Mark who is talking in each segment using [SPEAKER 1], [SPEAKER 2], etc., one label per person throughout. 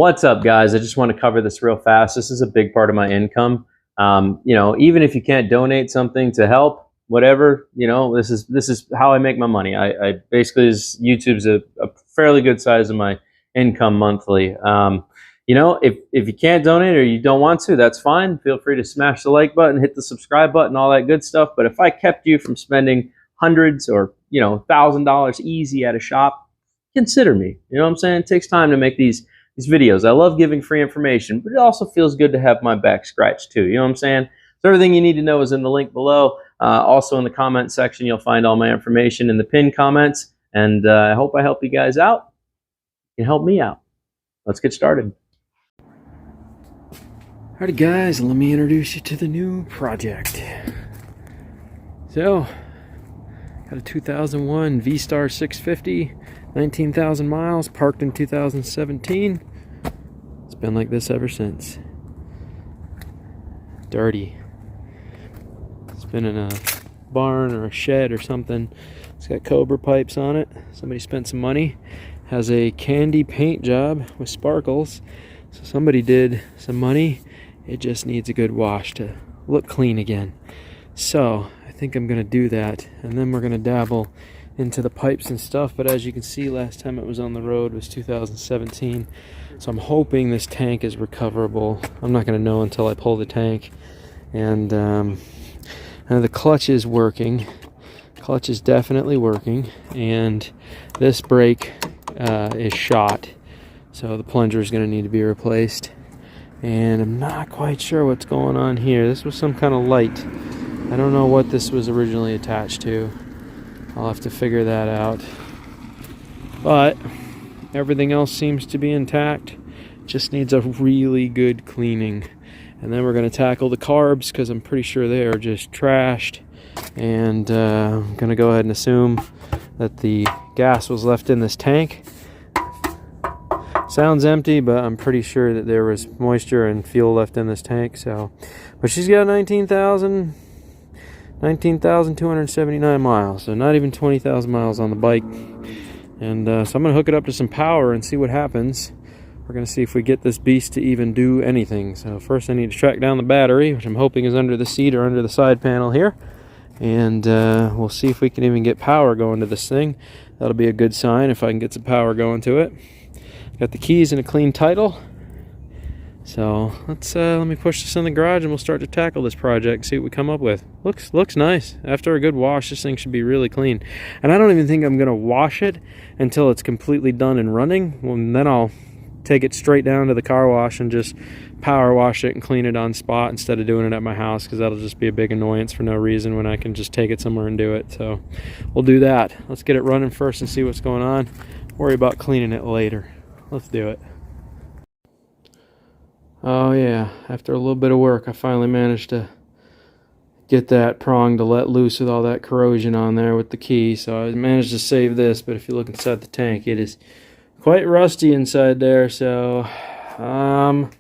[SPEAKER 1] What's up, guys? I just want to cover this real fast. This is a big part of my income. Even if you can't donate something to help, whatever, this is how I make my money. I basically, YouTube's a fairly good size of my income monthly. If you can't donate or you don't want to, that's fine. Feel free to smash the like button, hit the subscribe button, all that good stuff. But if I kept you from spending hundreds or $1,000 easy at a shop, consider me. You know what I'm saying? It takes time to make these videos. I love giving free information, but it also feels good to have my back scratched too. You know what I'm saying? So everything you need to know is in the link below. Also in the comment section, you'll find all my information in the pinned comments. And I hope I help you guys out. You can help me out. Let's get started.
[SPEAKER 2] Alrighty guys, let me introduce you to the new project. So, got a 2001 V-Star 650, 19,000 miles, parked in 2017. It's been like this ever since. Dirty. It's been in a barn or a shed or something. It's got Cobra pipes on it. Somebody spent some money. Has a candy paint job with sparkles. So somebody did some money. It just needs a good wash to look clean again. So I think I'm gonna do that, and then we're gonna dabble into the pipes and stuff. But as you can see, last time it was on the road was 2017, so I'm hoping this tank is recoverable. I'm not gonna know until I pull the tank. And the clutch is working. Clutch is definitely working, and this brake is shot, so the plunger is gonna need to be replaced. And I'm not quite sure what's going on here. This was some kind of light. I don't know what this was originally attached to. I'll have to figure that out. But everything else seems to be intact. Just needs a really good cleaning. And then we're going to tackle the carbs, because I'm pretty sure they are just trashed. And I'm going to go ahead and assume that the gas was left in this tank. Sounds empty, but I'm pretty sure that there was moisture and fuel left in this tank. So, but she's got 19,279 miles, so not even 20,000 miles on the bike. And so I'm going to hook it up to some power and see what happens. We're going to see if we get this beast to even do anything. So first I need to track down the battery, which I'm hoping is under the seat or under the side panel here. And we'll see if we can even get power going to this thing. That'll be a good sign if I can get some power going to it. Got the keys and a clean title. So let me push this in the garage and we'll start to tackle this project, see what we come up with. Looks nice. After a good wash, this thing should be really clean. And I don't even think I'm gonna wash it until it's completely done and running. Well, then I'll take it straight down to the car wash and just power wash it and clean it on spot instead of doing it at my house, because that'll just be a big annoyance for no reason when I can just take it somewhere and do it. So we'll do that. Let's get it running first and see what's going on. Worry about cleaning it later. Let's do it. Oh yeah, after a little bit of work, I finally managed to get that prong to let loose with all that corrosion on there with the key. So I managed to save this, but if you look inside the tank, it is quite rusty inside there. So I'm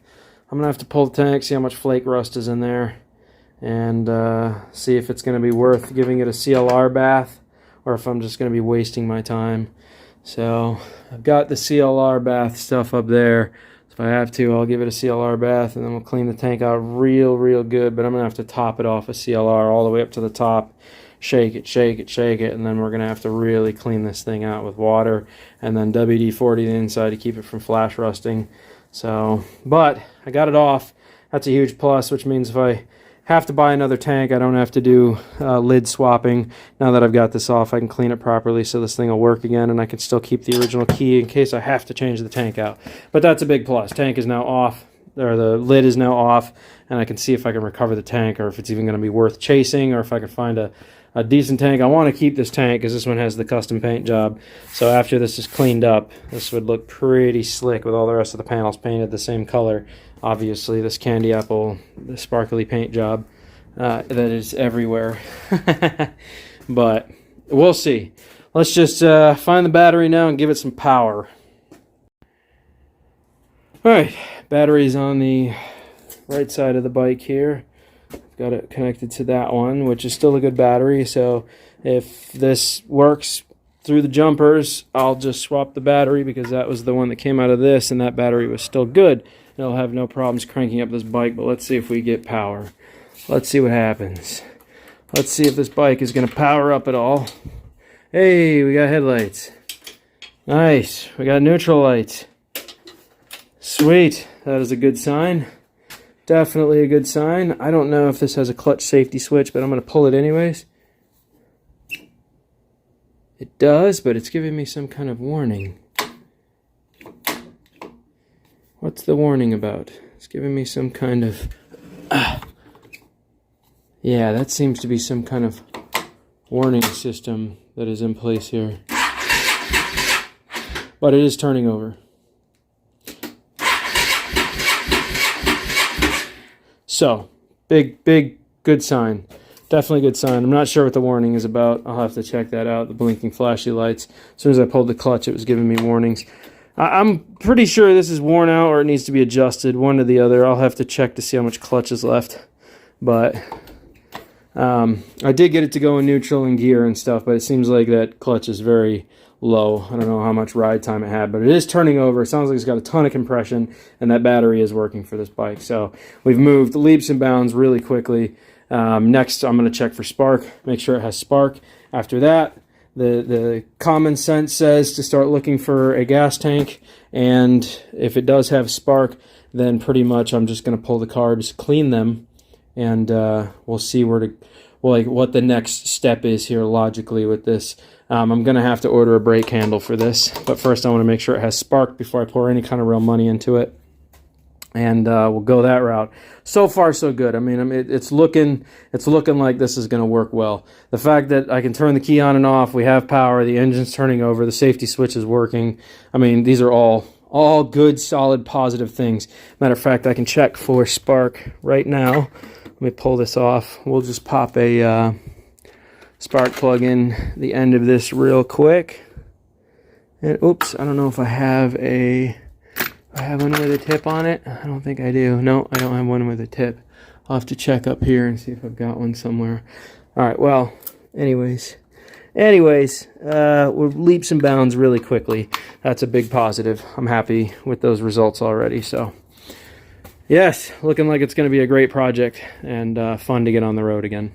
[SPEAKER 2] gonna have to pull the tank, see how much flake rust is in there, and see if it's gonna be worth giving it a CLR bath or if I'm just gonna be wasting my time. So I've got the CLR bath stuff up there. So if I have to, I'll give it a CLR bath, and then we'll clean the tank out real good. But I'm going to have to top it off with CLR all the way up to the top. Shake it, and then we're going to have to really clean this thing out with water. And then WD-40 the inside to keep it from flash rusting. So, but I got it off. That's a huge plus, which means if I have to buy another tank, I don't have to do lid swapping. Now that I've got this off, I can clean it properly so this thing will work again, and I can still keep the original key in case I have to change the tank out. But that's a big plus. Tank is now off, or the lid is now off, and I can see if I can recover the tank, or if it's even going to be worth chasing, or if I can find a decent tank. I want to keep this tank because this one has the custom paint job. So after this is cleaned up, this would look pretty slick with all the rest of the panels painted the same color. Obviously, this candy apple, the sparkly paint job that is everywhere. But we'll see. Let's just find the battery now and give it some power. Alright, battery's on the right side of the bike here. Got it connected to that one, which is still a good battery. So if this works through the jumpers, I'll just swap the battery because that was the one that came out of this, and that battery was still good. And I'll have no problems cranking up this bike, but let's see if we get power. Let's see what happens. Let's see if this bike is going to power up at all. Hey, we got headlights. Nice. We got neutral lights. Sweet. That is a good sign. Definitely a good sign. I don't know if this has a clutch safety switch, but I'm going to pull it anyways. It does, but it's giving me some kind of warning. What's the warning about? It's giving me some kind of... Yeah, that seems to be some kind of warning system that is in place here. But it is turning over. So, big, good sign. Definitely good sign. I'm not sure what the warning is about. I'll have to check that out, the blinking flashy lights. As soon as I pulled the clutch, it was giving me warnings. I'm pretty sure this is worn out or it needs to be adjusted, one or the other. I'll have to check to see how much clutch is left. But I did get it to go in neutral and gear and stuff, but it seems like that clutch is very low. I don't know how much ride time it had, but it is turning over. It sounds like it's got a ton of compression, and that battery is working for this bike. So we've moved leaps and bounds really quickly. Next, I'm going to check for spark, make sure it has spark. After that, the common sense says to start looking for a gas tank, and if it does have spark, then pretty much I'm just going to pull the carbs, clean them, and we'll see what the next step is here logically with this. I'm going to have to order a brake handle for this, but first I want to make sure it has spark before I pour any kind of real money into it. And we'll go that route. So far, so good. I mean, it's looking like this is going to work well. The fact that I can turn the key on and off, we have power, the engine's turning over, the safety switch is working. I mean, these are all good, solid, positive things. Matter of fact, I can check for spark right now. Let me pull this off. We'll just pop a spark plug in the end of this real quick. And oops, I don't know if I have one with a tip on it. I don't think I do. No, I don't have one with a tip. I'll have to check up here and see if I've got one somewhere. All right, well, anyways, we're leaps and bounds really quickly. That's a big positive. I'm happy with those results already. So, yes, looking like it's going to be a great project and fun to get on the road again.